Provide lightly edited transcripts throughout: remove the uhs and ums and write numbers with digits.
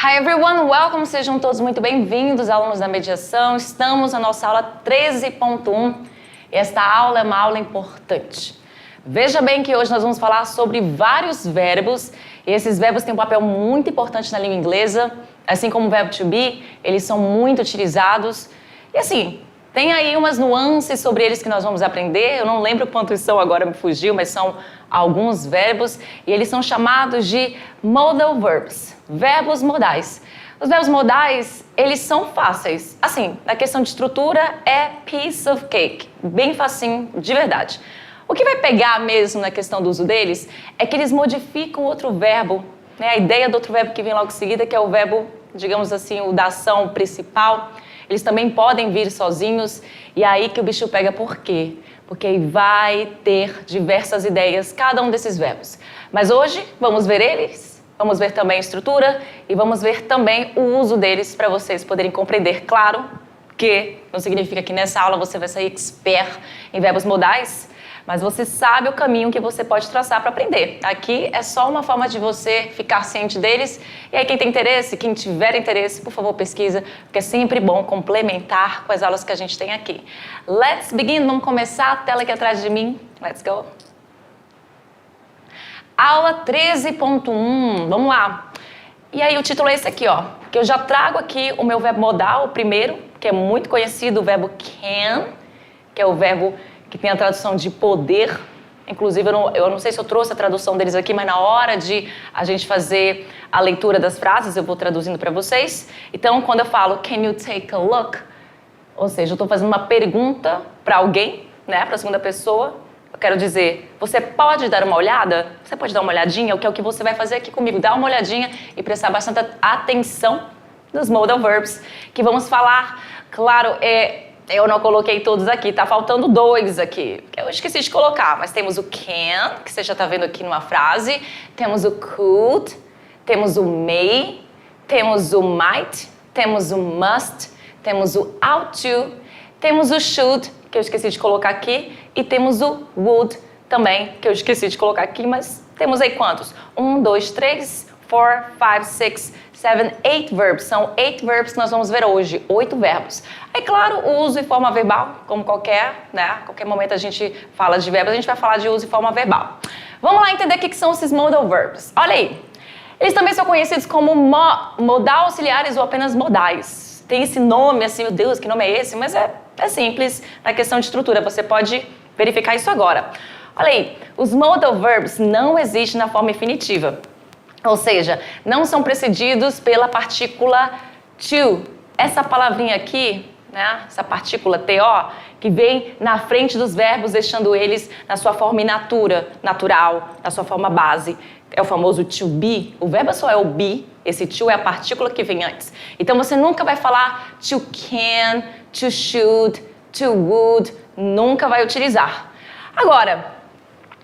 Hi everyone, welcome, sejam todos muito bem-vindos, alunos da mediação. Estamos na nossa aula 13.1. Esta aula é uma aula importante. Veja bem que hoje nós vamos falar sobre vários verbos. E esses verbos têm um papel muito importante na língua inglesa, assim como o verbo to be, eles são muito utilizados. E assim, tem aí umas nuances sobre eles que nós vamos aprender. Eu não lembro quantos são agora, me fugiu, mas são alguns verbos. E eles são chamados de modal verbs, verbos modais. Os verbos modais, eles são fáceis. Assim, na questão de estrutura, é piece of cake. Bem facinho, de verdade. O que vai pegar mesmo na questão do uso deles é que eles modificam outro verbo, né? A ideia do outro verbo que vem logo em seguida, que é o verbo, digamos assim, o da ação principal. Eles também podem vir sozinhos, e é aí que o bicho pega. Por quê? Porque vai ter diversas ideias, cada um desses verbos. Mas hoje, vamos ver eles, vamos ver também a estrutura, e vamos ver também o uso deles para vocês poderem compreender. Claro que não significa que nessa aula você vai sair expert em verbos modais, mas você sabe o caminho que você pode traçar para aprender. Aqui é só uma forma de você ficar ciente deles. E aí quem tem interesse, quem tiver interesse, por favor pesquisa, porque é sempre bom complementar com as aulas que a gente tem aqui. Let's begin, vamos começar, a tela aqui atrás de mim. Let's go. Aula 13.1, vamos lá. E aí o título é esse aqui, ó, que eu já trago aqui o meu verbo modal, o primeiro, que é muito conhecido, o verbo can, que é o verbo que tem a tradução de poder. Inclusive, eu não sei se eu trouxe a tradução deles aqui, mas na hora de a gente fazer a leitura das frases, eu vou traduzindo para vocês. Então, quando eu falo, can you take a look? Ou seja, eu estou fazendo uma pergunta para alguém, né, para a segunda pessoa. Eu quero dizer, você pode dar uma olhada? Você pode dar uma olhadinha? Que é o que você vai fazer aqui comigo. Dar uma olhadinha e prestar bastante atenção nos modal verbs, que vamos falar, claro, eu não coloquei todos aqui, tá faltando dois aqui, que eu esqueci de colocar, mas temos o can, que você já tá vendo aqui numa frase, temos o could, temos o may, temos o might, temos o must, temos o ought to, temos o should, que eu esqueci de colocar aqui, e temos o would também, que eu esqueci de colocar aqui, mas temos aí quantos? 1, 2, 3, 4, 5, 6, 7, 8 verbs. São 8 verbs que nós vamos ver hoje, 8 verbos. Aí, claro, o uso e forma verbal, como qualquer momento a gente fala de verbos, a gente vai falar de uso e forma verbal. Vamos lá entender o que são esses modal verbs. Olha aí, eles também são conhecidos como modal auxiliares ou apenas modais. Tem esse nome, assim, meu Deus, que nome é esse? Mas é simples na questão de estrutura, você pode verificar isso agora. Olha aí, os modal verbs não existem na forma infinitiva. Ou seja, não são precedidos pela partícula to. Essa palavrinha aqui, né, essa partícula to, que vem na frente dos verbos, deixando eles na sua forma natural, na sua forma base. É o famoso to be. O verbo só é o be, esse to é a partícula que vem antes. Então você nunca vai falar to can, to should, to would, nunca vai utilizar. Agora,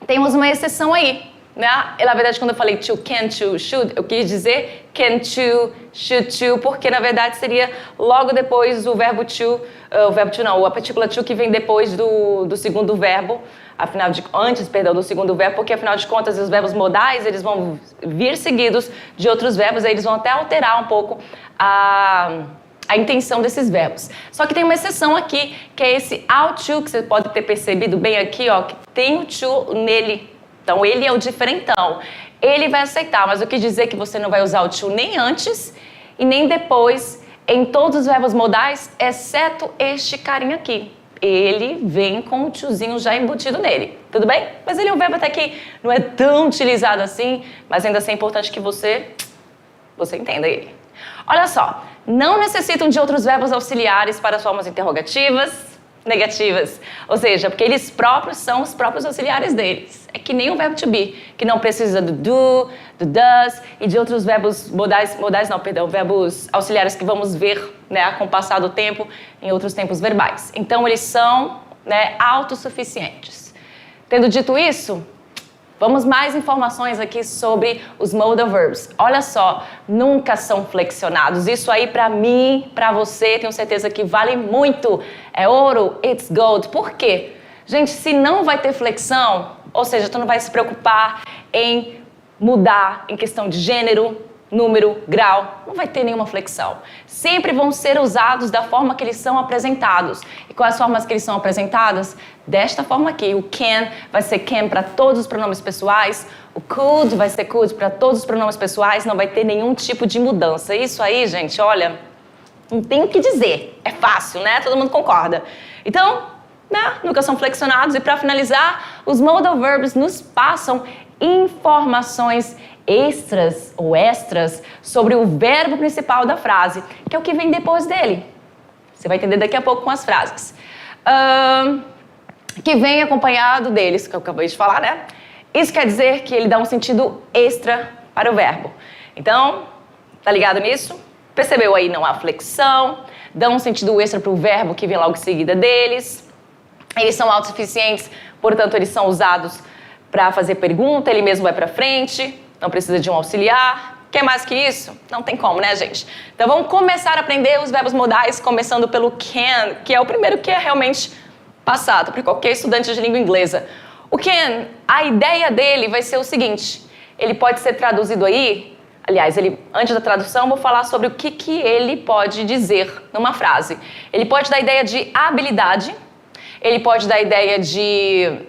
temos uma exceção aí. Né? E, na verdade, quando eu falei to, can, to, should, eu quis dizer can, to, should, to, porque na verdade seria logo depois do verbo to, a partícula to que vem depois do segundo verbo, antes do segundo verbo, porque afinal de contas os verbos modais, eles vão vir seguidos de outros verbos, aí eles vão até alterar um pouco a intenção desses verbos. Só que tem uma exceção aqui, que é esse ought to, que você pode ter percebido bem aqui, ó, que tem o to nele. Então, ele é o diferentão. Ele vai aceitar, mas eu quis dizer que você não vai usar o to nem antes e nem depois em todos os verbos modais, exceto este carinha aqui. Ele vem com o tozinho já embutido nele. Tudo bem? Mas ele é um verbo até que não é tão utilizado assim, mas ainda assim é importante que você entenda ele. Olha só, não necessitam de outros verbos auxiliares para as formas interrogativas, negativas, ou seja, porque eles próprios são os próprios auxiliares deles. É que nem o verbo to be, que não precisa do do does e de outros verbos verbos auxiliares que vamos ver, né, com o passar do tempo em outros tempos verbais. Então, eles são, né, autossuficientes. Tendo dito isso, vamos mais informações aqui sobre os modal verbs. Olha só, nunca são flexionados. Isso aí para mim, para você, tenho certeza que vale muito. É ouro, it's gold. Por quê? Gente, se não vai ter flexão, ou seja, tu não vai se preocupar em mudar em questão de gênero, número, grau, não vai ter nenhuma flexão. Sempre vão ser usados da forma que eles são apresentados. E quais formas que eles são apresentadas? Desta forma aqui. O can vai ser can para todos os pronomes pessoais. O could vai ser could para todos os pronomes pessoais. Não vai ter nenhum tipo de mudança. Isso aí, gente, olha, não tem o que dizer. É fácil, né? Todo mundo concorda. Então, né, nunca são flexionados. E para finalizar, os modal verbs nos passam informações extras sobre o verbo principal da frase, que é o que vem depois dele. Você vai entender daqui a pouco com as frases. Que vem acompanhado deles, que eu acabei de falar, né? Isso quer dizer que ele dá um sentido extra para o verbo. Então, tá ligado nisso? Percebeu aí, não há flexão, dá um sentido extra para o verbo que vem logo em seguida deles. Eles são autossuficientes, portanto, eles são usados para fazer pergunta, ele mesmo vai para frente, não precisa de um auxiliar. Quer mais que isso? Não tem como, né, gente? Então vamos começar a aprender os verbos modais, começando pelo can, que é o primeiro que é realmente passado para qualquer estudante de língua inglesa. O can, a ideia dele vai ser o seguinte, ele pode ser traduzido aí, aliás, antes da tradução, eu vou falar sobre o que ele pode dizer numa frase. Ele pode dar a ideia de habilidade, ele pode dar a ideia de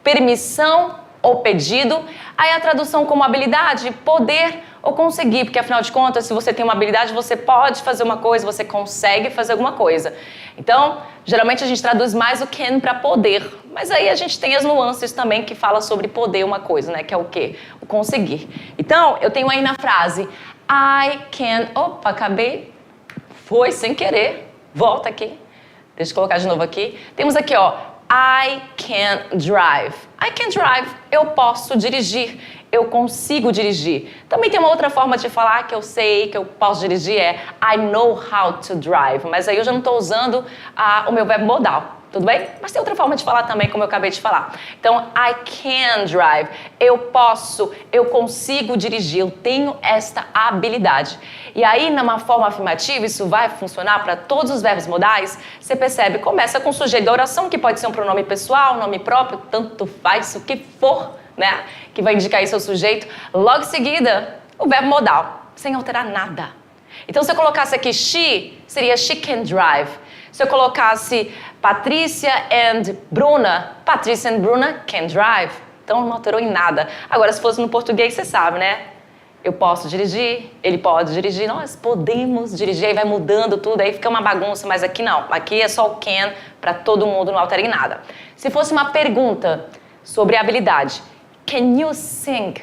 permissão ou pedido, aí a tradução como habilidade, poder ou conseguir, porque afinal de contas, se você tem uma habilidade, você pode fazer uma coisa, você consegue fazer alguma coisa. Então, geralmente a gente traduz mais o can para poder, mas aí a gente tem as nuances também que fala sobre poder uma coisa, né, que é o quê? O conseguir. Então, eu tenho aí na frase, I can, opa, acabei, foi sem querer, volta aqui, deixa eu colocar de novo aqui. Temos aqui, ó, I can drive. I can drive, eu posso dirigir, eu consigo dirigir. Também tem uma outra forma de falar que eu sei que eu posso dirigir, é I know how to drive. Mas aí eu já não estou usando o meu verbo modal, tudo bem? Mas tem outra forma de falar também, como eu acabei de falar. Então, I can drive, eu posso, eu consigo dirigir, eu tenho esta habilidade. E aí, numa forma afirmativa, isso vai funcionar para todos os verbos modais. Você percebe, começa com o sujeito da oração, que pode ser um pronome pessoal, nome próprio, tanto faz, o que for, né? Que vai indicar aí seu sujeito. Logo em seguida, o verbo modal, sem alterar nada. Então, se eu colocasse aqui she, seria she can drive. Se eu colocasse Patrícia and Bruna, Patrícia and Bruna can drive. Então, não alterou em nada. Agora, se fosse no português, você sabe, né? Eu posso dirigir, ele pode dirigir, nós podemos dirigir, aí vai mudando tudo, aí fica uma bagunça, mas aqui não. Aqui é só o can para todo mundo, não altera em nada. Se fosse uma pergunta sobre habilidade, can you sing?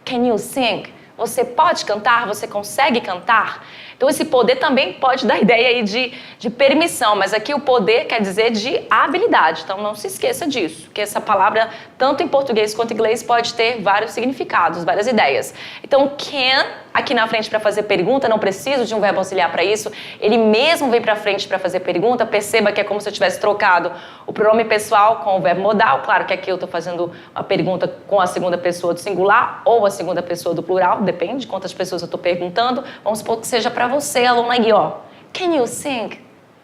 Can you sing? Você pode cantar? Você consegue cantar? Então, esse poder também pode dar ideia aí de permissão, mas aqui o poder quer dizer de habilidade. Então, não se esqueça disso, que essa palavra, tanto em português quanto em inglês, pode ter vários significados, várias ideias. Então, can, aqui na frente para fazer pergunta, não preciso de um verbo auxiliar para isso, ele mesmo vem para frente para fazer pergunta, perceba que é como se eu tivesse trocado o pronome pessoal com o verbo modal. Claro que aqui eu estou fazendo uma pergunta com a segunda pessoa do singular ou a segunda pessoa do plural, depende de quantas pessoas eu estou perguntando. Vamos supor que seja para você, aluno aí, ó. Can you sing?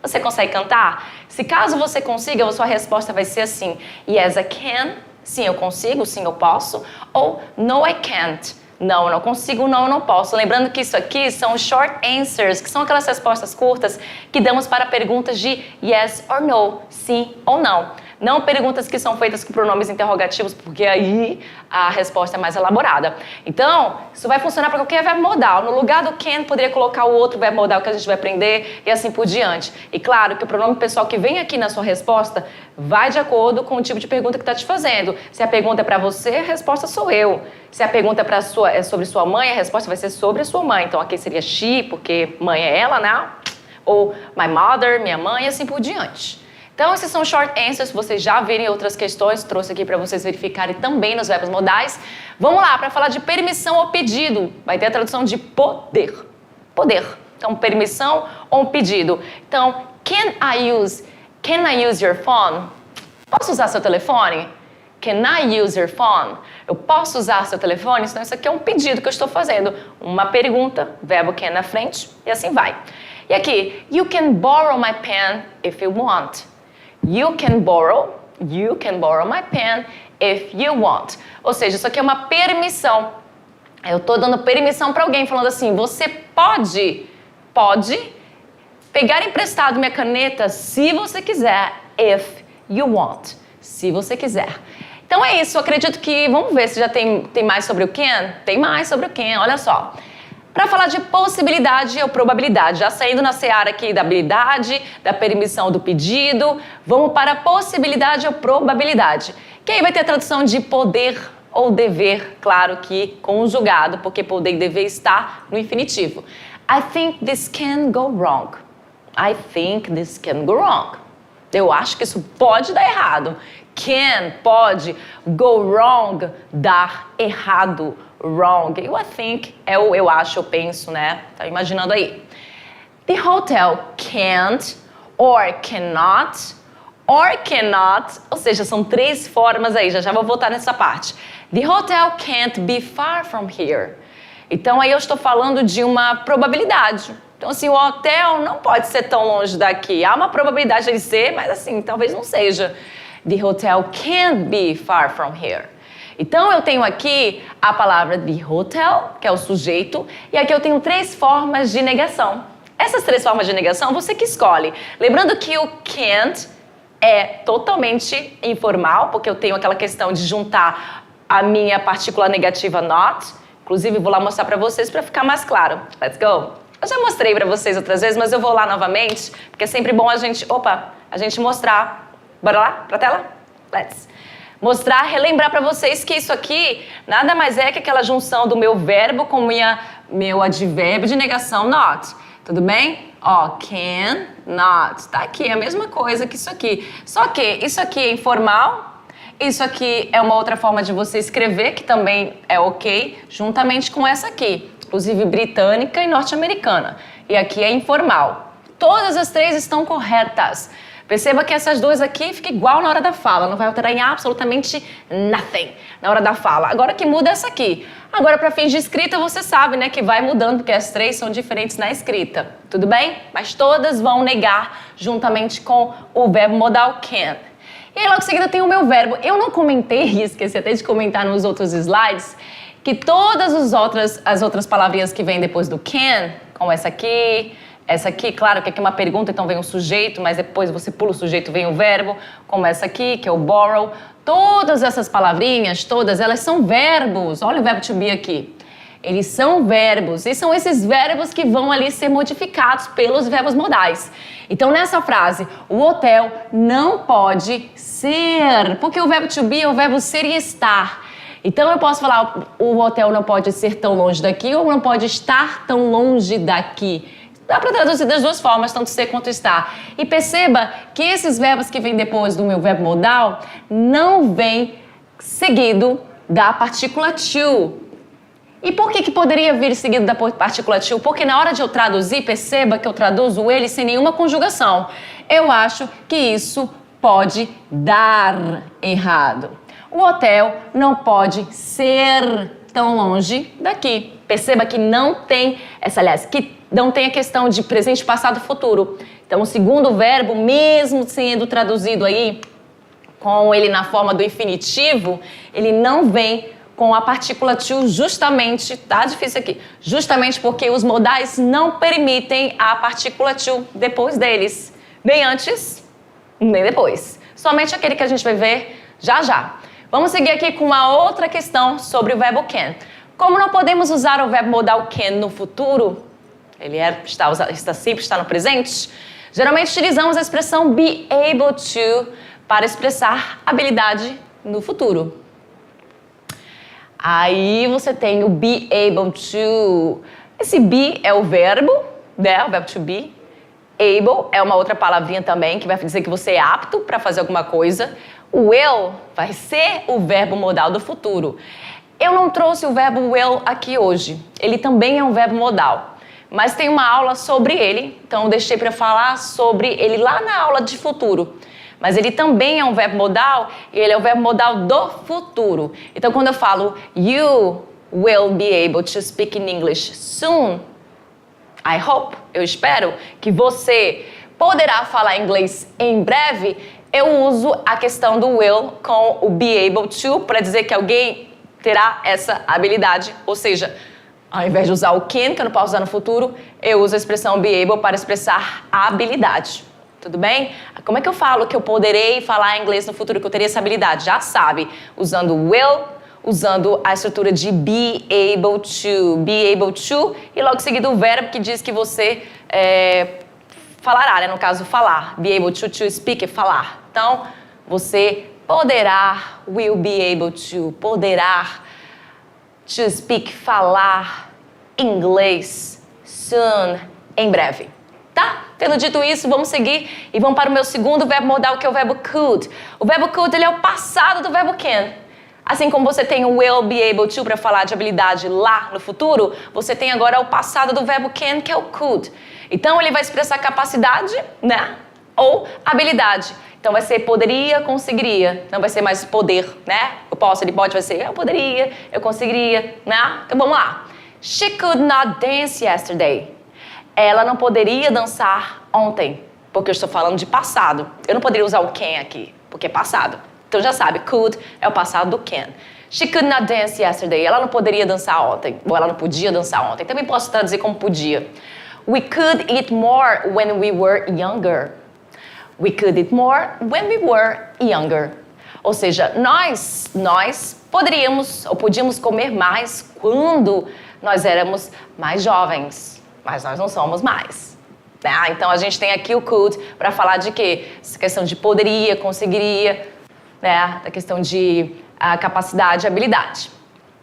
Você consegue cantar? Se caso você consiga, a sua resposta vai ser assim. Yes, I can. Sim, eu consigo. Sim, eu posso. Ou no, I can't. Não, eu não consigo. Não, eu não posso. Lembrando que isso aqui são short answers, que são aquelas respostas curtas que damos para perguntas de yes or no, sim ou não. Não perguntas que são feitas com pronomes interrogativos, porque aí a resposta é mais elaborada. Então, isso vai funcionar para qualquer verbo modal. No lugar do can, poderia colocar o outro verbo modal que a gente vai aprender e assim por diante. E claro que o pronome pessoal que vem aqui na sua resposta vai de acordo com o tipo de pergunta que está te fazendo. Se a pergunta é para você, a resposta sou eu. Se a pergunta é sobre sua mãe, a resposta vai ser sobre a sua mãe. Então, aqui seria she, porque mãe é ela, né? Ou my mother, minha mãe, e assim por diante. Então, esses são short answers, vocês já viram outras questões, trouxe aqui para vocês verificarem também nos verbos modais. Vamos lá, para falar de permissão ou pedido, vai ter a tradução de poder. Poder. Então, permissão ou um pedido. Então, can I use your phone? Posso usar seu telefone? Can I use your phone? Eu posso usar seu telefone? Então, isso aqui é um pedido que eu estou fazendo. Uma pergunta, verbo can na frente, e assim vai. E aqui, you can borrow my pen if you want. You can borrow my pen if you want. Ou seja, isso aqui é uma permissão. Eu tô dando permissão para alguém, falando assim, você pode pegar emprestado minha caneta se você quiser, if you want, se você quiser. Então é isso, eu acredito que, vamos ver se já tem mais sobre o can? Tem mais sobre o can, olha só. Para falar de possibilidade ou probabilidade, já saindo na seara aqui da habilidade, da permissão do pedido, vamos para a possibilidade ou probabilidade. Que aí vai ter a tradução de poder ou dever, claro que conjugado, porque poder e dever está no infinitivo. I think this can go wrong. I think this can go wrong. Eu acho que isso pode dar errado. Can, pode, go wrong, dar errado. Wrong. E o I think é o eu acho, eu penso, né? Tá imaginando aí. The hotel can't, or cannot, ou seja, são 3 formas aí, já vou voltar nessa parte. The hotel can't be far from here. Então aí eu estou falando de uma probabilidade. Então assim, o hotel não pode ser tão longe daqui. Há uma probabilidade de ser, mas assim, talvez não seja. The hotel can't be far from here. Então, eu tenho aqui a palavra the hotel, que é o sujeito, e aqui eu tenho 3 formas de negação. Essas 3 formas de negação, você que escolhe. Lembrando que o can't é totalmente informal, porque eu tenho aquela questão de juntar a minha partícula negativa not. Inclusive, vou lá mostrar para vocês para ficar mais claro. Let's go! Eu já mostrei para vocês outras vezes, mas eu vou lá novamente, porque é sempre bom a gente mostrar. Bora lá, pra tela? Let's! Mostrar, relembrar para vocês que isso aqui nada mais é que aquela junção do meu verbo com meu advérbio de negação not. Tudo bem? Ó, can, not. Tá aqui, a mesma coisa que isso aqui. Só que isso aqui é informal, isso aqui é uma outra forma de você escrever, que também é ok, juntamente com essa aqui. Inclusive britânica e norte-americana. E aqui é informal. Todas as 3 estão corretas. Perceba que essas 2 aqui ficam igual na hora da fala, não vai alterar em absolutamente nothing na hora da fala. Agora que muda essa aqui. Agora, para fins de escrita, você sabe, né, que vai mudando, porque as 3 são diferentes na escrita. Tudo bem? Mas todas vão negar juntamente com o verbo modal can. E aí, logo em seguida, tem o meu verbo. Eu não comentei, esqueci até de comentar nos outros slides, que todas as outras palavrinhas que vêm depois do can, como essa aqui, claro que aqui é uma pergunta, então vem o sujeito, mas depois você pula o sujeito, vem o verbo, como essa aqui, que é o borrow. Todas essas palavrinhas, todas elas são verbos. Olha o verbo to be aqui. Eles são verbos, e são esses verbos que vão ali ser modificados pelos verbos modais. Então, nessa frase, o hotel não pode ser, porque o verbo to be é o verbo ser e estar. Então, eu posso falar, o hotel não pode ser tão longe daqui, ou não pode estar tão longe daqui. Dá para traduzir das 2 formas, tanto ser quanto estar. E perceba que esses verbos que vêm depois do meu verbo modal não vêm seguido da partícula to. E por que poderia vir seguido da partícula to? Porque na hora de eu traduzir, perceba que eu traduzo ele sem nenhuma conjugação. Eu acho que isso pode dar errado. O hotel não pode ser tão longe daqui. Perceba que não tem que não tem a questão de presente, passado e futuro. Então, o segundo verbo, mesmo sendo traduzido aí com ele na forma do infinitivo, ele não vem com a partícula to justamente, tá difícil aqui, justamente porque os modais não permitem a partícula to depois deles. Nem antes, nem depois. Somente aquele que a gente vai ver já já. Vamos seguir aqui com uma outra questão sobre o verbo can. Como não podemos usar o verbo modal can no futuro, ele sempre está no presente, geralmente utilizamos a expressão be able to para expressar habilidade no futuro. Aí você tem o be able to. Esse be é o verbo, né? O verbo to be. Able é uma outra palavrinha também que vai dizer que você é apto para fazer alguma coisa. O will vai ser o verbo modal do futuro. Eu não trouxe o verbo will aqui hoje. Ele também é um verbo modal. Mas tem uma aula sobre ele, então eu deixei para falar sobre ele lá na aula de futuro. Mas ele também é um verbo modal e ele é o verbo modal do futuro. Então, quando eu falo you will be able to speak in English soon, I hope, eu espero, que você poderá falar inglês em breve, eu uso a questão do will com o be able to para dizer que alguém terá essa habilidade, ou seja, ao invés de usar o can, que eu não posso usar no futuro, eu uso a expressão be able para expressar a habilidade. Tudo bem? Como é que eu falo que eu poderei falar inglês no futuro, que eu teria essa habilidade? Já sabe, usando will, usando a estrutura de be able to, e logo em seguida o verbo que diz que você falará, né? No caso, falar. Be able to speak é falar. Então, você poderá, will be able to, poderá to speak, falar inglês soon, em breve. Tá? Tendo dito isso, vamos seguir e vamos para o meu segundo verbo modal, que é o verbo could. O verbo could, ele é o passado do verbo can. Assim como você tem o will be able to para falar de habilidade lá no futuro, você tem agora o passado do verbo can, que é o could. Então, ele vai expressar capacidade, né? Ou habilidade. Então, vai ser poderia, conseguiria. Não vai ser mais poder, né? Eu posso, ele pode, vai ser eu poderia, eu conseguiria, né? Então, vamos lá. She could not dance yesterday. Ela não poderia dançar ontem, porque eu estou falando de passado. Eu não poderia usar o can aqui, porque é passado. Então já sabe, could é o passado do can. She could not dance yesterday. Ela não poderia dançar ontem, ou ela não podia dançar ontem. Também posso traduzir como podia. We could eat more when we were younger. We could eat more when we were younger. Ou seja, nós poderíamos ou podíamos comer mais quando nós éramos mais jovens. Mas nós não somos mais. Né? Então, a gente tem aqui o could para falar de quê? Essa questão de poderia, conseguiria, né? Da questão de capacidade e habilidade.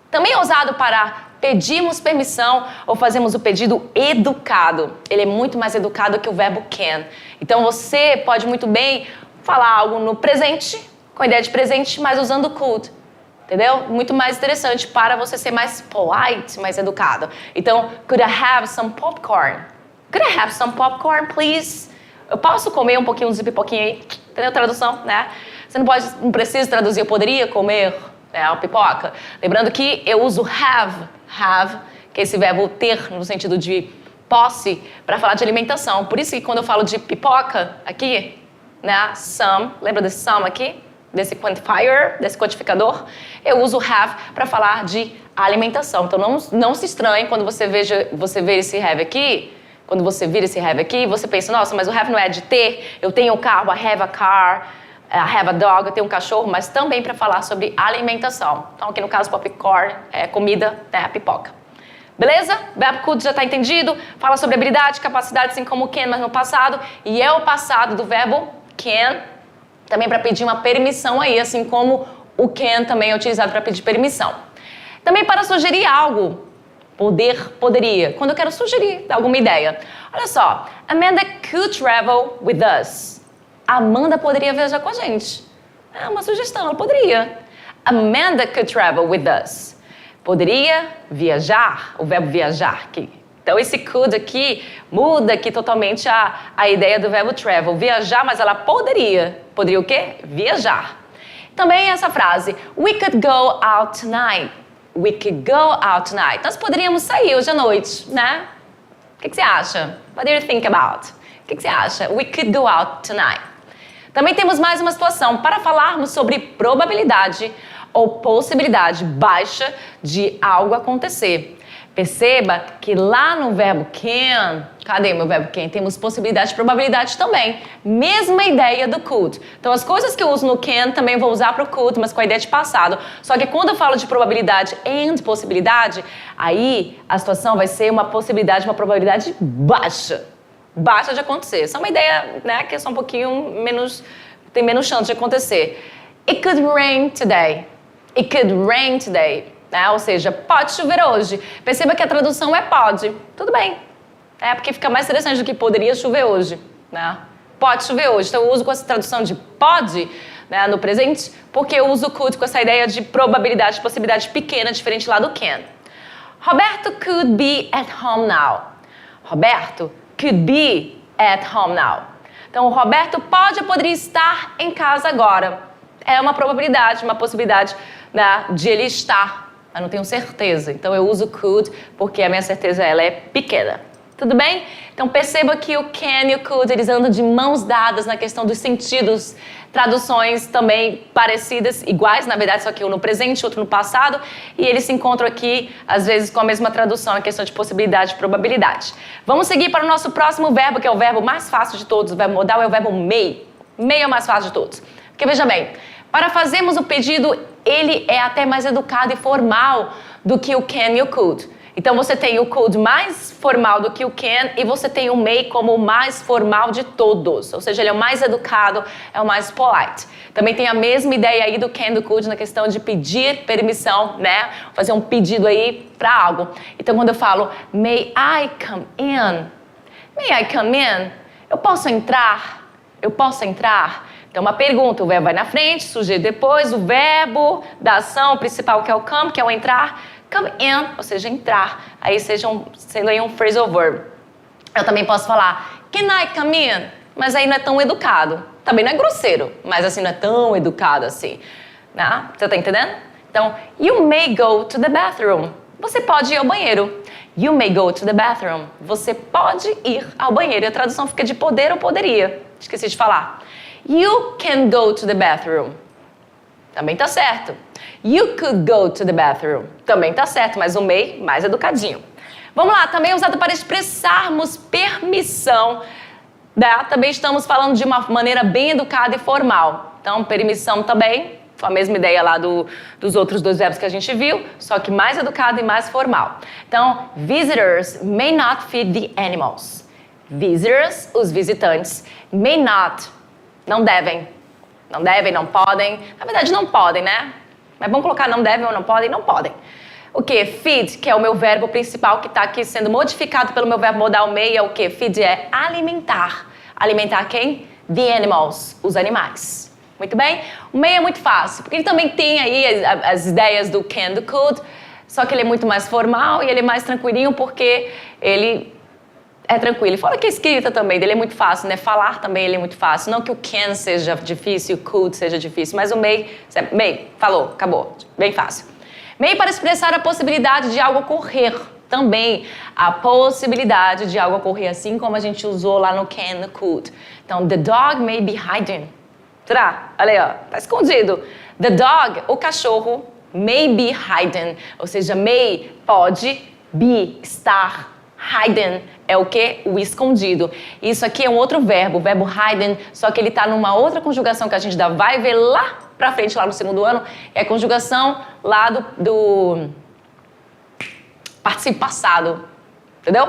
Também é usado para pedirmos permissão ou fazemos o pedido educado. Ele é muito mais educado que o verbo can. Então, você pode muito bem falar algo no presente, com a ideia de presente, mas usando could. Entendeu? Muito mais interessante para você ser mais polite, mais educado. Então, could I have some popcorn? Could I have some popcorn, please? Eu posso comer um pouquinho de pipoquinha aí? Entendeu? Tradução, né? Você não precisa traduzir, eu poderia comer a pipoca. Lembrando que eu uso have, que é esse verbo ter no sentido de posse, para falar de alimentação. Por isso que quando eu falo de pipoca aqui, né? Some, lembra desse some aqui? Desse quantifier, desse quantificador, eu uso have para falar de alimentação. Então, não se estranhe quando você vê esse have aqui, quando você vira esse have aqui, você pensa, nossa, mas o have não é de ter, eu tenho um carro, I have a car, I have a dog, eu tenho um cachorro, mas também para falar sobre alimentação. Então, aqui no caso, popcorn é comida, né, pipoca. Beleza? Verbo could já está entendido, fala sobre habilidade, capacidade, assim como can, mas no passado, e é o passado do verbo can, também para pedir uma permissão aí, assim como o can também é utilizado para pedir permissão. Também para sugerir algo. Poderia. Quando eu quero sugerir alguma ideia. Olha só. Amanda could travel with us. Amanda poderia viajar com a gente. É uma sugestão, ela poderia. Amanda could travel with us. Poderia viajar, o verbo viajar aqui. Então, esse could aqui muda aqui totalmente a ideia do verbo travel. Viajar, mas ela poderia. Poderia o quê? Viajar. Também essa frase, we could go out tonight. We could go out tonight. Nós poderíamos sair hoje à noite, né? O que você acha? What do you think about? O que você acha? We could go out tonight. Também temos mais uma situação para falarmos sobre probabilidade ou possibilidade baixa de algo acontecer. Perceba que lá no verbo can, cadê meu verbo can? Temos possibilidade e probabilidade também. Mesma ideia do could. Então, as coisas que eu uso no can também vou usar para o could, mas com a ideia de passado. Só que quando eu falo de probabilidade e possibilidade, aí a situação vai ser uma possibilidade, uma probabilidade baixa. Baixa de acontecer. Só uma ideia, né, que é só um pouquinho menos, tem menos chance de acontecer. It could rain today. It could rain today. Ou seja, pode chover hoje. Perceba que a tradução é pode. Tudo bem. Porque fica mais interessante do que poderia chover hoje. Né? Pode chover hoje. Então, eu uso com essa tradução de pode, né, no presente, porque eu uso could com essa ideia de probabilidade, possibilidade pequena, diferente lá do can. Roberto could be at home now. Roberto could be at home now. Então, o Roberto pode ou poderia estar em casa agora. É uma probabilidade, uma possibilidade, né, de ele estar. Eu não tenho certeza. Então, eu uso could porque a minha certeza ela é pequena. Tudo bem? Então perceba que o can e o could, eles andam de mãos dadas na questão dos sentidos, traduções também parecidas, iguais, na verdade, só que um no presente, outro no passado, e eles se encontram aqui, às vezes, com a mesma tradução, na questão de possibilidade e probabilidade. Vamos seguir para o nosso próximo verbo, que é o verbo mais fácil de todos, o verbo modal é o verbo may. May é o mais fácil de todos. Porque veja bem, para fazermos o pedido, ele é até mais educado e formal do que o can e o could. Então você tem o could mais formal do que o can e você tem o may como o mais formal de todos. Ou seja, ele é o mais educado, é o mais polite. Também tem a mesma ideia aí do can e do could na questão de pedir permissão, né? Fazer um pedido aí para algo. Então quando eu falo may I come in? May I come in? Eu posso entrar? Eu posso entrar? Então uma pergunta, o verbo vai na frente, sujeito depois, o verbo da ação principal que é o come, que é o entrar. Come in, ou seja, entrar. Aí sendo aí um phrasal verb. Eu também posso falar, can I come in? Mas aí não é tão educado. Também não é grosseiro, mas assim, não é tão educado assim. Né? Você tá entendendo? Então, you may go to the bathroom. Você pode ir ao banheiro. You may go to the bathroom. Você pode ir ao banheiro. E a tradução fica de poder ou poderia. Esqueci de falar. You can go to the bathroom. Também tá certo. You could go to the bathroom. Também tá certo, mas o may mais educadinho. Vamos lá, também é usado para expressarmos permissão. Né? Também estamos falando de uma maneira bem educada e formal. Então, permissão também, com a mesma ideia lá dos outros dois verbos que a gente viu, só que mais educado e mais formal. Então, visitors may not feed the animals. Visitors, os visitantes, may not, não devem. Não devem, não podem. Na verdade, não podem, né? Mas vamos colocar não devem ou não podem? Não podem. O quê? Feed, que é o meu verbo principal que está aqui sendo modificado pelo meu verbo modal may, é o quê? Feed é alimentar. Alimentar quem? The animals, os animais. Muito bem? O may é muito fácil, porque ele também tem aí as ideias do can, do could, só que ele é muito mais formal e ele é mais tranquilinho porque ele é tranquilo. Fora que a escrita também dele é muito fácil, né? Falar também ele é muito fácil. Não que o can seja difícil, o could seja difícil, mas o may, falou, acabou. Bem fácil. May para expressar a possibilidade de algo ocorrer. Também a possibilidade de algo ocorrer, assim como a gente usou lá no can, no could. Então, the dog may be hiding. Será? Olha aí, ó. Tá escondido. The dog, o cachorro, may be hiding. Ou seja, may, pode, be, estar. Hidden é o quê? O escondido. Isso aqui é um outro verbo, o verbo hidden, só que ele está numa outra conjugação que a gente ainda vai ver lá pra frente, lá no segundo ano. É a conjugação lá do participo passado. Entendeu?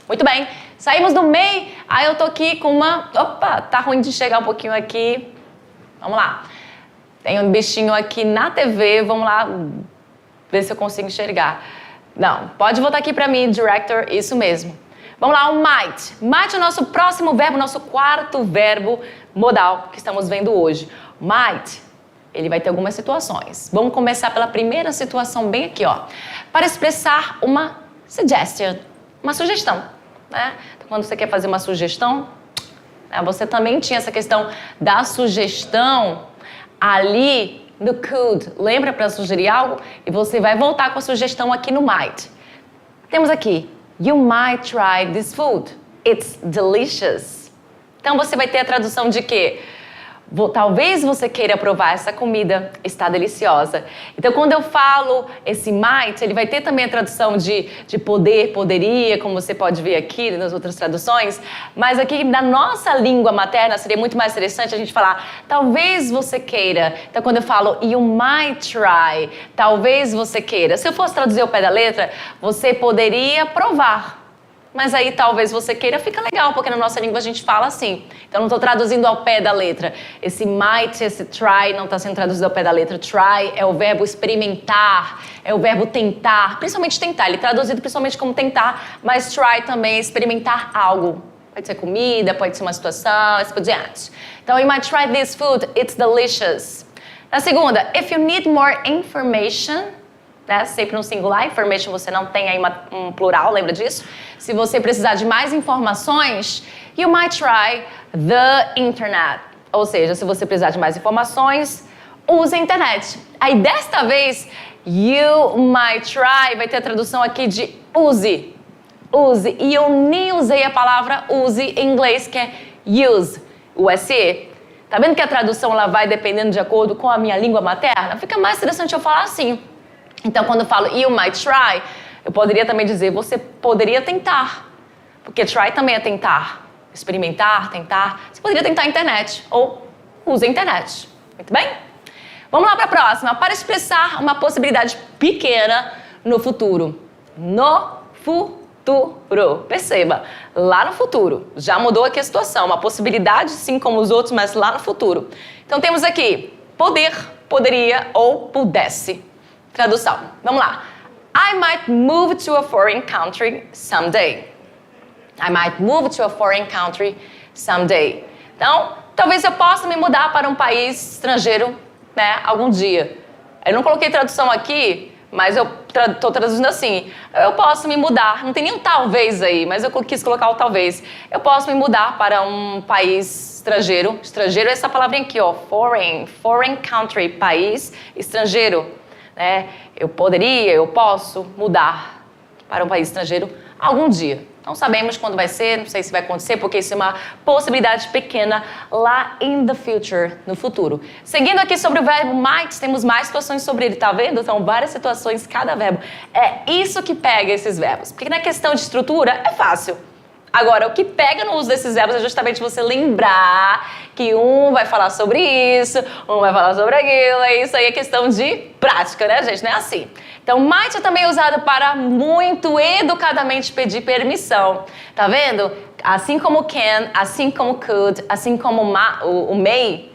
Muito bem. Saímos do may, aí eu tô aqui com uma... Opa, tá ruim de chegar um pouquinho aqui. Vamos lá. Tem um bichinho aqui na TV, vamos lá ver se eu consigo enxergar. Não, pode voltar aqui para mim, director, isso mesmo. Vamos lá, o might. Might é o nosso próximo verbo, nosso quarto verbo modal que estamos vendo hoje. Might, ele vai ter algumas situações. Vamos começar pela primeira situação bem aqui, ó. Para expressar uma suggestion, uma sugestão, né? Então, quando você quer fazer uma sugestão, né, você também tinha essa questão da sugestão ali no could, lembra para sugerir algo? E você vai voltar com a sugestão aqui no might. Temos aqui, you might try this food. It's delicious. Então você vai ter a tradução de quê? Talvez você queira provar essa comida, está deliciosa. Então, quando eu falo esse might, ele vai ter também a tradução de poder, poderia, como você pode ver aqui nas outras traduções. Mas aqui, na nossa língua materna, seria muito mais interessante a gente falar, talvez você queira. Então, quando eu falo you might try, talvez você queira. Se eu fosse traduzir ao pé da letra, você poderia provar. Mas aí talvez você queira, fica legal, porque na nossa língua a gente fala assim. Então não estou traduzindo ao pé da letra. Esse might, esse try não está sendo traduzido ao pé da letra. Try é o verbo experimentar, é o verbo tentar, principalmente tentar. Ele é traduzido principalmente como tentar, mas try também é experimentar algo. Pode ser comida, pode ser uma situação, assim por diante. Então, you might try this food, it's delicious. Na segunda, if you need more information, né? Sempre no singular, information você não tem aí um plural, lembra disso? Se você precisar de mais informações, you might try the internet. Ou seja, se você precisar de mais informações, use a internet. Aí desta vez, you might try, vai ter a tradução aqui de use. use. E eu nem usei a palavra use em inglês, que é use, U-S-E. Tá vendo que a tradução ela vai dependendo de acordo com a minha língua materna? Fica mais interessante eu falar assim. Então, quando eu falo you might try, eu poderia também dizer você poderia tentar. Porque try também é tentar. Experimentar, tentar. Você poderia tentar a internet ou use a internet. Muito bem? Vamos lá para a próxima. Para expressar uma possibilidade pequena no futuro. No futuro. Perceba, lá no futuro. Já mudou aqui a situação. Uma possibilidade, sim, como os outros, mas lá no futuro. Então, temos aqui poder, poderia ou pudesse. Tradução. Vamos lá. I might move to a foreign country someday. I might move to a foreign country someday. Então, talvez eu possa me mudar para um país estrangeiro, né, algum dia. Eu não coloquei tradução aqui, mas eu estou traduzindo assim. Eu posso me mudar, não tem nenhum talvez aí, mas eu quis colocar o talvez. Eu posso me mudar para um país estrangeiro. Estrangeiro é essa palavrinha aqui, ó, foreign country, país estrangeiro. Né? Eu posso mudar para um país estrangeiro algum dia. Não sabemos quando vai ser, não sei se vai acontecer, porque isso é uma possibilidade pequena lá in the future, no futuro. Seguindo aqui sobre o verbo might, temos mais situações sobre ele, tá vendo? São várias situações, cada verbo. É isso que pega esses verbos. Porque na questão de estrutura, é fácil. Agora, o que pega no uso desses verbos é justamente você lembrar que um vai falar sobre isso, um vai falar sobre aquilo, e isso aí é questão de prática, né, gente? Não é assim. Então, might é também usado para muito educadamente pedir permissão. Tá vendo? Assim como can, assim como could, assim como o may,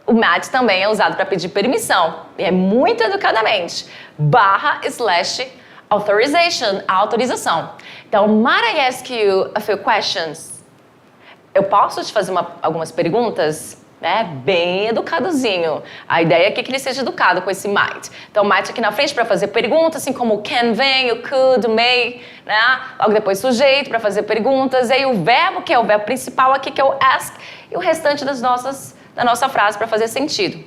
o might também é usado para pedir permissão. E é muito educadamente. / authorization, a autorização. Então, might I ask you a few questions? Eu posso te fazer algumas perguntas? Né? Bem educadozinho. A ideia é que ele seja educado com esse might. Então, might aqui na frente para fazer perguntas, assim como o can vem, o could, o may, né? Logo depois sujeito para fazer perguntas. E aí o verbo, que é o verbo principal aqui, que é o ask, e o restante da nossa frase para fazer sentido.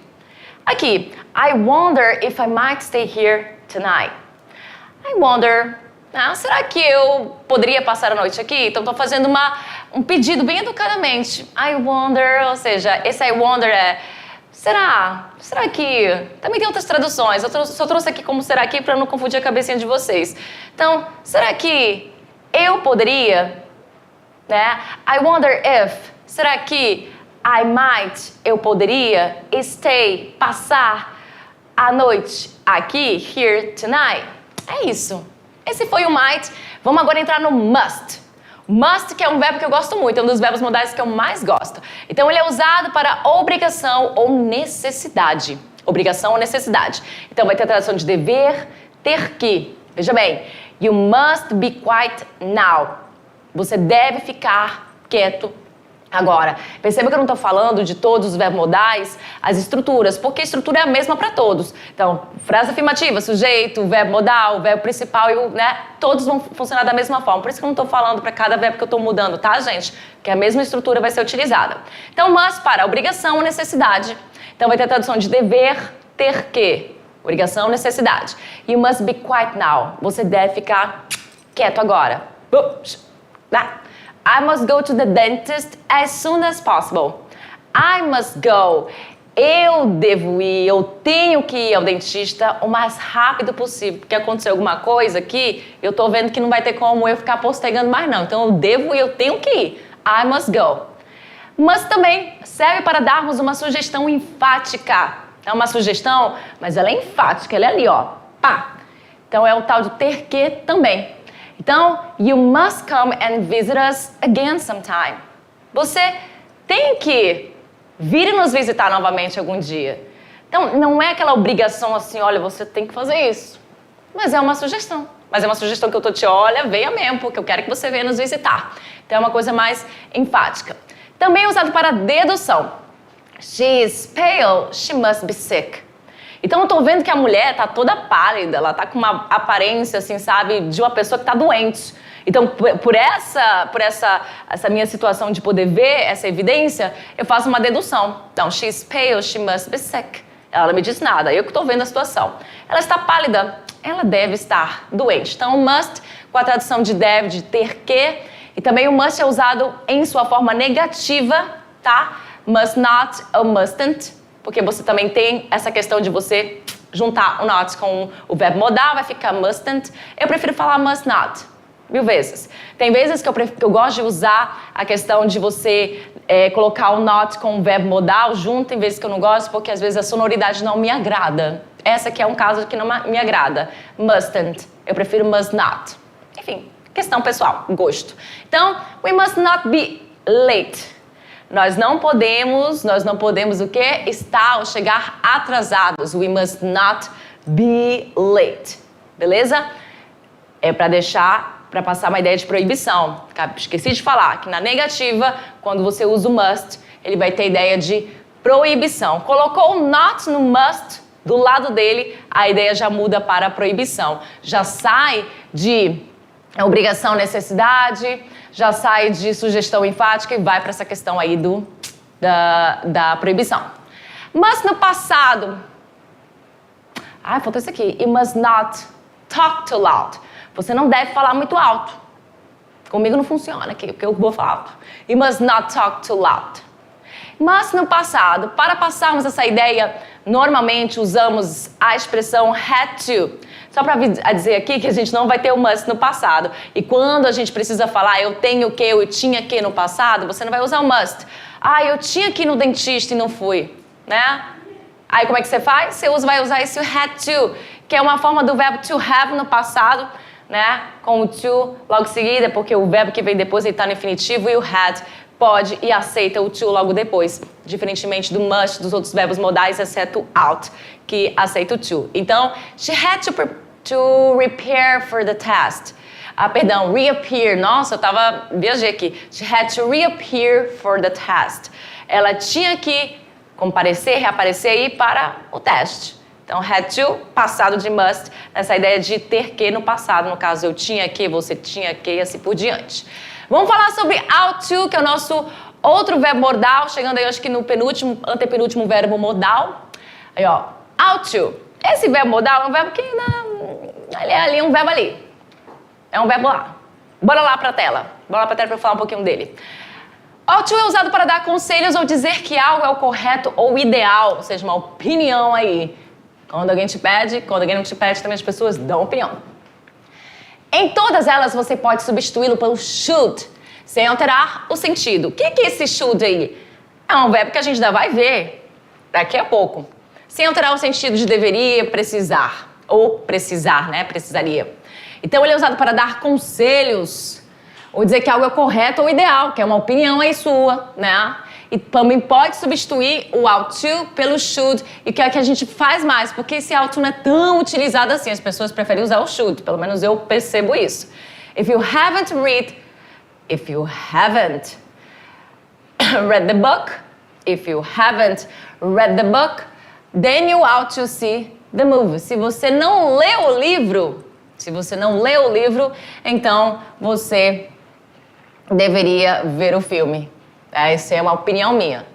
Aqui, I wonder if I might stay here tonight. I wonder, será que eu poderia passar a noite aqui? Então, estou fazendo um pedido bem educadamente. I wonder, ou seja, esse I wonder é, será que... Também tem outras traduções, eu só trouxe aqui como será que para não confundir a cabecinha de vocês. Então, será que eu poderia, né? I wonder if, será que I might, eu poderia, stay, passar a noite aqui, here, tonight? É isso. Esse foi o might. Vamos agora entrar no must. Must, que é um verbo que eu gosto muito, é um dos verbos modais que eu mais gosto. Então, ele é usado para obrigação ou necessidade. Obrigação ou necessidade. Então, vai ter a tradução de dever, ter que. Veja bem. You must be quiet now. Você deve ficar quieto agora. Perceba que eu não estou falando de todos os verbos modais, as estruturas, porque a estrutura é a mesma para todos. Então, frase afirmativa, sujeito, verbo modal, verbo principal, né? Todos vão funcionar da mesma forma. Por isso que eu não estou falando para cada verbo que eu estou mudando, tá, gente? Que a mesma estrutura vai ser utilizada. Então, must para obrigação ou necessidade. Então, vai ter a tradução de dever, ter que. Obrigação, necessidade. You must be quiet now. Você deve ficar quieto agora. I must go to the dentist as soon as possible. I must go. Eu devo ir, eu tenho que ir ao dentista o mais rápido possível, porque aconteceu alguma coisa aqui, eu tô vendo que não vai ter como eu ficar postergando mais não. Então eu devo ir, eu tenho que ir. I must go. Must também serve para darmos uma sugestão enfática. É uma sugestão, mas ela é enfática, ela é ali, ó. Pá. Então é o tal de ter que também. Então, you must come and visit us again sometime. Você tem que vir nos visitar novamente algum dia. Então, não é aquela obrigação assim, olha, você tem que fazer isso. Mas é uma sugestão. Mas é uma sugestão que eu tô te, olha, venha mesmo, porque eu quero que você venha nos visitar. Então, é uma coisa mais enfática. Também é usado para dedução. She is pale, she must be sick. Então, eu tô vendo que a mulher tá toda pálida, ela tá com uma aparência, assim, sabe, de uma pessoa que tá doente. Então, por essa minha situação de poder ver essa evidência, eu faço uma dedução. Então, she's pale, she must be sick. Ela não me disse nada, eu que estou vendo a situação. Ela está pálida, ela deve estar doente. Então, o must, com a tradução de deve, de ter que, e também o must é usado em sua forma negativa, tá? Must not ou mustn't, porque você também tem essa questão de você juntar o not com o verbo modal, vai ficar mustn't. Eu prefiro falar must not, 1000 vezes. Tem vezes que eu gosto de usar a questão de você colocar o not com o verbo modal junto, tem vezes que eu não gosto, porque às vezes a sonoridade não me agrada. Essa aqui é um caso que não me agrada. Mustn't. Eu prefiro must not. Enfim, questão pessoal, gosto. Então, we must not be late. Nós não podemos o quê? Estar ou chegar atrasados. We must not be late. Beleza? É para passar uma ideia de proibição. Esqueci de falar que na negativa, quando você usa o must, ele vai ter ideia de proibição. Colocou o not no must do lado dele, a ideia já muda para proibição. Já sai de obrigação, necessidade, já sai de sugestão enfática e vai para essa questão aí da proibição. Must no passado. Faltou isso aqui. You must not talk too loud. Você não deve falar muito alto. Comigo não funciona aqui, porque eu vou falar alto. You must not talk too loud. Mas no passado, para passarmos essa ideia, normalmente usamos a expressão had to. Só para dizer aqui que a gente não vai ter o must no passado. E quando a gente precisa falar eu tenho que, eu tinha que no passado, você não vai usar o must. Eu tinha que ir no dentista e não fui, né? Aí como é que você faz? Você vai usar esse had to, que é uma forma do verbo to have no passado, né? Com o to logo em seguida, porque o verbo que vem depois ele está no infinitivo e o had pode e aceita o to logo depois, diferentemente do must, dos outros verbos modais, exceto out, que aceita o to. Então, she had to repair for the test. Reappear. Nossa, viajei aqui. She had to reappear for the test. Ela tinha que comparecer, reaparecer aí para o teste. Então, had to, passado de must, essa ideia de ter que no passado. No caso, eu tinha que, você tinha que, e assim por diante. Vamos falar sobre ought to, que é o nosso outro verbo modal, chegando aí, acho que no antepenúltimo verbo modal. Aí, ó, ought to. Esse verbo modal é um verbo que, ele é ali, um verbo ali. É um verbo lá. Bora lá pra tela. Bora lá pra tela pra eu falar um pouquinho dele. Ought to é usado para dar conselhos ou dizer que algo é o correto ou ideal, ou seja, uma opinião aí. Quando alguém te pede, quando alguém não te pede, também as pessoas dão opinião. Em todas elas, você pode substituí-lo pelo should, sem alterar o sentido. O que é esse should aí? É um verbo que a gente ainda vai ver daqui a pouco. Sem alterar o sentido de deveria, precisar. Ou precisar, né? Precisaria. Então, ele é usado para dar conselhos, ou dizer que algo é correto ou ideal, que é uma opinião aí sua, né? E também pode substituir o ought to pelo should, e que é o que a gente faz mais, porque esse ought to não é tão utilizado assim, as pessoas preferem usar o should, pelo menos eu percebo isso. If you haven't read the book, then you ought to see the movie. Se você não leu o livro, então você deveria ver o filme. Essa é uma opinião minha.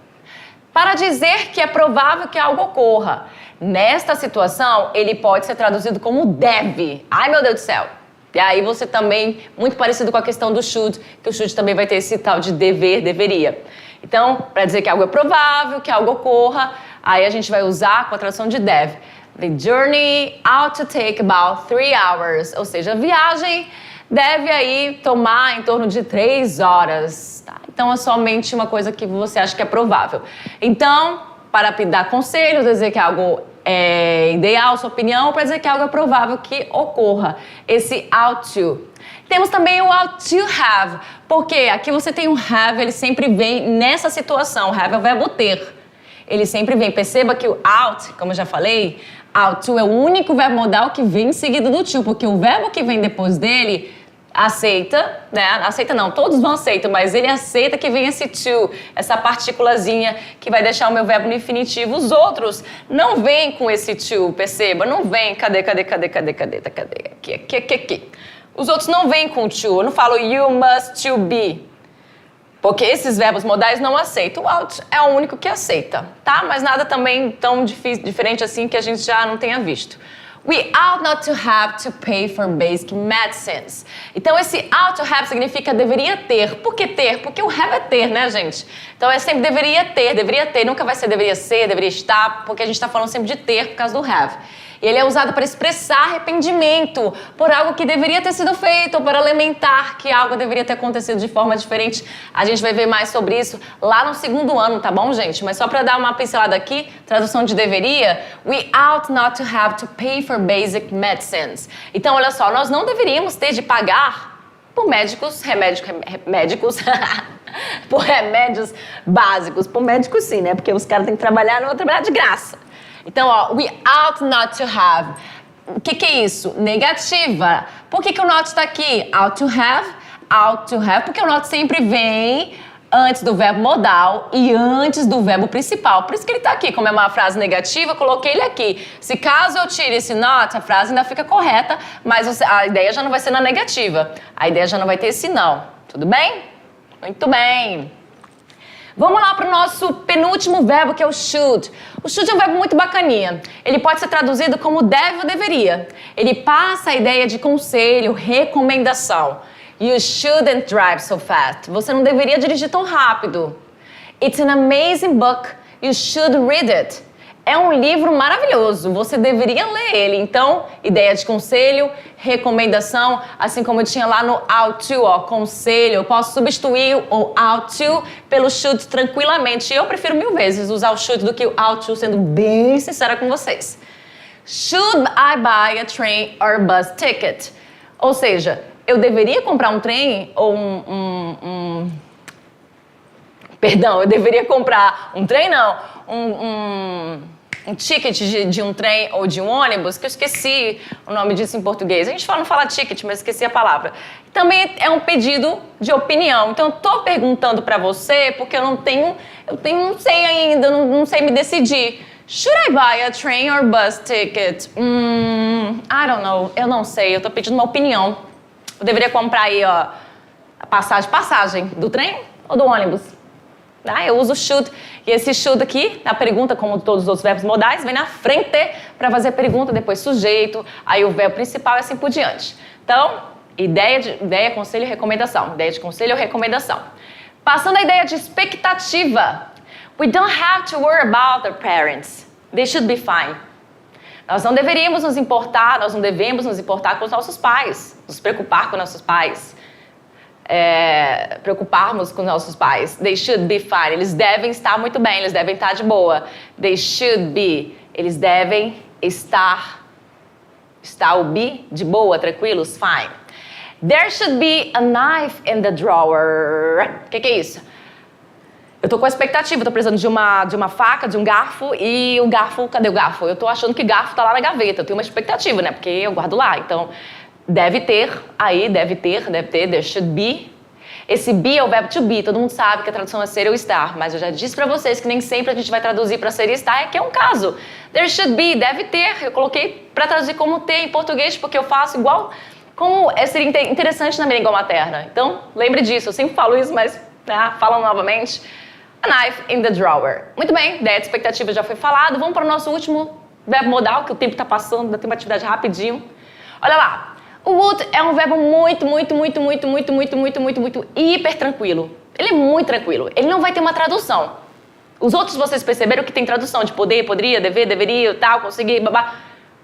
Para dizer que é provável que algo ocorra. Nesta situação, ele pode ser traduzido como deve. Ai, meu Deus do céu. E aí você também, muito parecido com a questão do should, que o should também vai ter esse tal de dever, deveria. Então, para dizer que algo é provável, que algo ocorra, aí a gente vai usar com a tradução de deve. The journey ought to take about 3 hours. Ou seja, a viagem deve aí tomar em torno de 3 horas. Tá? Então, é somente uma coisa que você acha que é provável. Então, para dar conselhos, dizer que algo é ideal, sua opinião, para dizer que algo é provável que ocorra. Esse ought to. Temos também o ought to have, porque aqui você tem um have, ele sempre vem nessa situação. Have é o verbo ter. Ele sempre vem. Perceba que o ought, como eu já falei, ought to é o único verbo modal que vem em seguida do to, porque o verbo que vem depois dele aceita, né? Aceita não, todos vão aceitar, mas ele aceita que vem esse to, essa partículazinha que vai deixar o meu verbo no infinitivo. Os outros não vêm com esse to, perceba, não vem, cadê? Aqui. Os outros não vêm com to, eu não falo you must to be. Porque esses verbos modais não aceitam. O ought é o único que aceita, tá? Mas nada também tão diferente assim que a gente já não tenha visto. We ought not to have to pay for basic medicines. Então, esse ought to have significa deveria ter. Por que ter? Porque o have é ter, né, gente? Então, é sempre deveria ter. Nunca vai ser deveria ser, deveria estar, porque a gente está falando sempre de ter por causa do have. E ele é usado para expressar arrependimento por algo que deveria ter sido feito, ou para lamentar que algo deveria ter acontecido de forma diferente. A gente vai ver mais sobre isso lá no segundo ano, tá bom, gente? Mas só para dar uma pincelada aqui, tradução de deveria, we ought not to have to pay for basic medicines. Então, olha só, nós não deveríamos ter de pagar por por remédios básicos. Por médicos sim, né? Porque os caras têm que trabalhar, não vão trabalhar de graça. Então, ó, we ought not to have. O que é isso? Negativa. Por que o not está aqui? Ought to have, porque o not sempre vem antes do verbo modal e antes do verbo principal. Por isso que ele está aqui. Como é uma frase negativa, eu coloquei ele aqui. Se caso eu tire esse not, a frase ainda fica correta, mas a ideia já não vai ser na negativa. A ideia já não vai ter esse não. Tudo bem? Muito bem. Vamos lá para o nosso penúltimo verbo, que é o should. O should é um verbo muito bacaninha. Ele pode ser traduzido como deve ou deveria. Ele passa a ideia de conselho, recomendação. You shouldn't drive so fast. Você não deveria dirigir tão rápido. It's an amazing book. You should read it. É um livro maravilhoso, você deveria ler ele. Então, ideia de conselho, recomendação, assim como eu tinha lá no ought to, ó, conselho. Eu posso substituir o ought to pelo should tranquilamente. Eu prefiro 1000 vezes usar o should do que o ought to, sendo bem sincera com vocês. Should I buy a train or bus ticket? Ou seja, eu deveria comprar um trem ou Perdão, eu deveria comprar um trem, não. Um ticket de um trem ou de um ônibus, que eu esqueci o nome disso em português. A gente não fala ticket, mas esqueci a palavra. Também é um pedido de opinião. Então, eu estou perguntando para você porque eu não sei ainda, não sei me decidir. Should I buy a train or bus ticket? I don't know, eu não sei, eu estou pedindo uma opinião. Eu deveria comprar aí, ó, a passagem do trem ou do ônibus? Eu uso should, e esse should aqui, na pergunta, como todos os outros verbos modais, vem na frente para fazer a pergunta, depois sujeito, aí o verbo principal e assim por diante. Então, ideia, conselho e recomendação. Ideia de conselho ou recomendação. Passando a ideia de expectativa. We don't have to worry about our parents. They should be fine. Nós não devemos nos importar com os nossos pais, nos preocupar com nossos pais. Preocuparmos com nossos pais. They should be fine. Eles devem estar muito bem, eles devem estar de boa. They should be. Eles devem estar. Está o be de boa, tranquilos? Fine. There should be a knife in the drawer. O que é isso? Eu tô com a expectativa, tô precisando de uma faca, de um garfo, e o garfo, cadê o garfo? Eu tô achando que o garfo tá lá na gaveta, eu tenho uma expectativa, né? Porque eu guardo lá, então deve ter, there should be. Esse be é o verbo to be, todo mundo sabe que a tradução é ser ou estar, mas eu já disse pra vocês que nem sempre a gente vai traduzir pra ser e estar, que é um caso. There should be, deve ter, eu coloquei pra traduzir como ter em português, porque eu faço igual, como seria interessante na minha língua materna. Então, lembre disso, eu sempre falo isso, mas falando novamente. A knife in the drawer. Muito bem, ideia de expectativa já foi falado. Vamos para o nosso último verbo modal, que o tempo está passando, ainda tem uma atividade rapidinho. Olha lá. O would é um verbo muito hiper tranquilo. Ele é muito tranquilo. Ele não vai ter uma tradução. Os outros vocês perceberam que tem tradução de poder, poderia, dever, deveria, tal, conseguir, babá.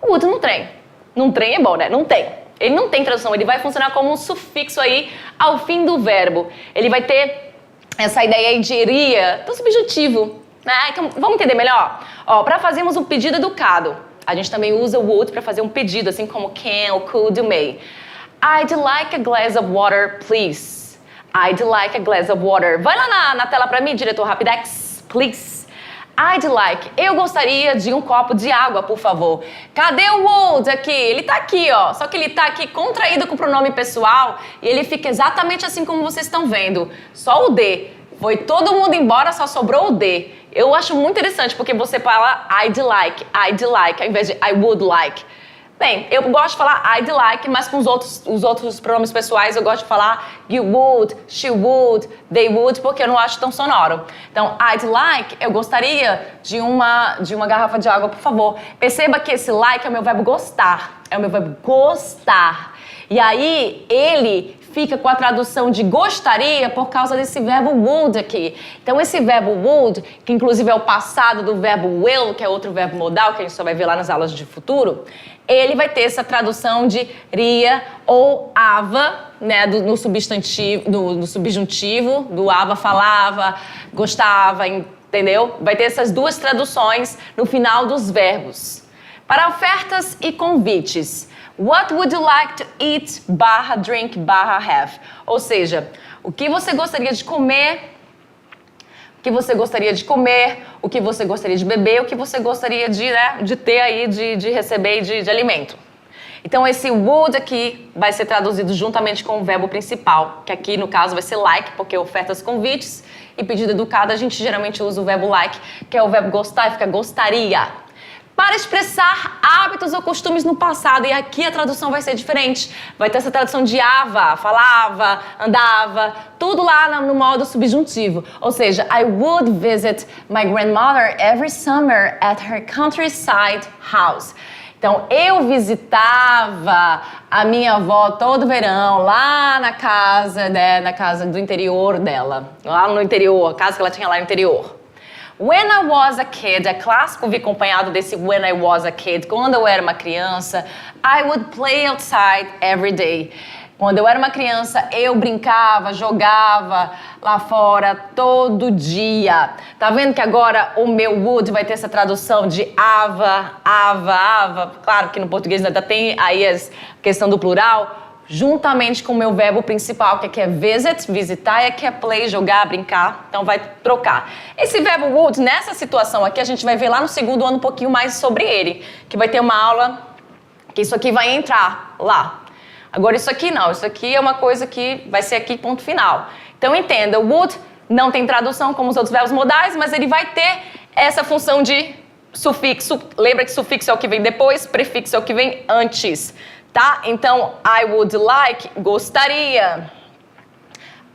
O would não tem. Não tem é bom, né? Não tem. Ele não tem tradução. Ele vai funcionar como um sufixo aí ao fim do verbo. Ele vai ter essa ideia aí de iria, do subjuntivo, né? Então, vamos entender melhor? Para fazermos um pedido educado, a gente também usa o would para fazer um pedido, assim como can, ou could, ou may. I'd like a glass of water, please. I'd like a glass of water. Vai lá na tela para mim, diretor Rapidex, please. I'd like, eu gostaria de um copo de água, por favor. Cadê o would aqui? Ele tá aqui, ó. Só que ele tá aqui contraído com o pronome pessoal e ele fica exatamente assim como vocês estão vendo. Só o D. Foi todo mundo embora, só sobrou o D. Eu acho muito interessante porque você fala I'd like, ao invés de I would like. Bem, eu gosto de falar I'd like, mas com os outros pronomes pessoais eu gosto de falar you would, she would, they would, porque eu não acho tão sonoro. Então, I'd like, eu gostaria de uma garrafa de água, por favor. Perceba que esse like é o meu verbo gostar. É o meu verbo gostar. E aí, ele fica com a tradução de gostaria por causa desse verbo would aqui. Então, esse verbo would, que inclusive é o passado do verbo will, que é outro verbo modal, que a gente só vai ver lá nas aulas de futuro, ele vai ter essa tradução de ria ou ava, né, no substantivo, no subjuntivo, do ava falava, gostava, entendeu? Vai ter essas duas traduções no final dos verbos. Para ofertas e convites. What would you like to eat, /drink, /have? Ou seja, o que você gostaria de comer, o que você gostaria de comer, o que você gostaria de beber, o que você gostaria de ter aí, de receber de alimento. Então, esse would aqui vai ser traduzido juntamente com o verbo principal, que aqui, no caso, vai ser like, porque ofertas, convites, e pedido educado, a gente geralmente usa o verbo like, que é o verbo gostar, e fica gostaria. Para expressar hábitos ou costumes no passado, e aqui a tradução vai ser diferente. Vai ter essa tradução de ava, falava, andava, tudo lá no modo subjuntivo. Ou seja, I would visit my grandmother every summer at her countryside house. Então, eu visitava a minha avó todo verão, lá na casa, né, na casa do interior dela. Lá no interior, a casa que ela tinha lá no interior. When I was a kid, é clássico vir acompanhado desse when I was a kid. Quando eu era uma criança, I would play outside every day. Quando eu era uma criança, eu brincava, jogava lá fora todo dia. Tá vendo que agora o meu would vai ter essa tradução de ava, ava, ava? Claro que no português ainda tem aí a questão do plural, juntamente com o meu verbo principal, que aqui é visit, visitar, e aqui é play, jogar, brincar. Então vai trocar. Esse verbo would, nessa situação aqui, a gente vai ver lá no segundo ano um pouquinho mais sobre ele, que vai ter uma aula que isso aqui vai entrar lá. Agora isso aqui não, isso aqui é uma coisa que vai ser aqui ponto final. Então entenda, would não tem tradução como os outros verbos modais, mas ele vai ter essa função de sufixo. Lembra que sufixo é o que vem depois, prefixo é o que vem antes. Tá? Então, I would like, gostaria.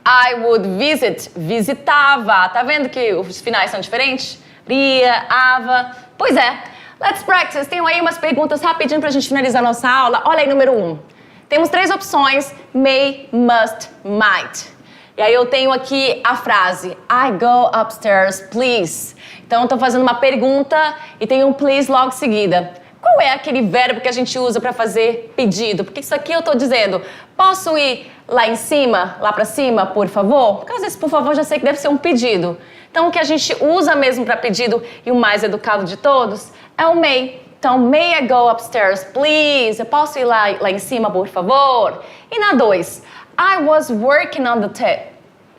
I would visit, visitava. Tá vendo que os finais são diferentes? Ria, ava. Pois é. Let's practice. Tenho aí umas perguntas rapidinho pra gente finalizar nossa aula. Olha aí, número 1. Temos 3 opções. May, must, might. E aí eu tenho aqui a frase I go upstairs, please. Então, eu tô fazendo uma pergunta e tem um please logo em seguida. Qual é aquele verbo que a gente usa para fazer pedido? Porque isso aqui eu estou dizendo, posso ir lá em cima, lá para cima, por favor? Por causa desse por favor, já sei que deve ser um pedido. Então, o que a gente usa mesmo para pedido e o mais educado de todos é o may. Então, may I go upstairs, please? Eu posso ir lá em cima, por favor? E na 2, I was working on the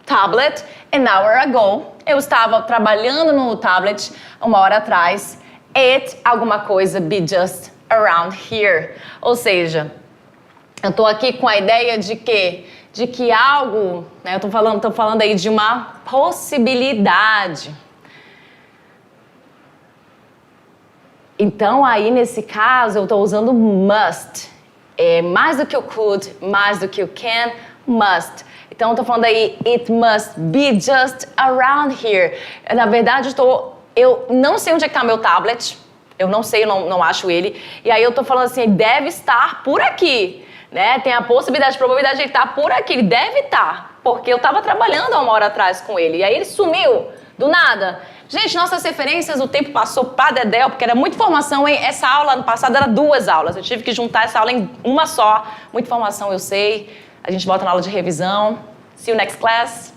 tablet an hour ago. Eu estava trabalhando no tablet uma hora atrás. It, alguma coisa, be just around here. Ou seja, eu tô aqui com a ideia de que algo, né, eu tô falando aí de uma possibilidade. Então, aí, nesse caso, eu tô usando must. É mais do que o could, mais do que o can, must. Então, eu tô falando aí, it must be just around here. Na verdade, eu não sei onde é que tá meu tablet, eu não sei, eu não acho ele, e aí eu tô falando assim, deve estar por aqui, né? Tem a possibilidade, a probabilidade de ele estar por aqui, ele deve estar, porque eu tava trabalhando há uma hora atrás com ele, e aí ele sumiu, do nada. Gente, nossas referências, o tempo passou pra dedéu, porque era muita informação, hein? Essa aula, ano passado, era 2 aulas, eu tive que juntar essa aula em uma só, muita informação, eu sei, a gente volta na aula de revisão. See you next class.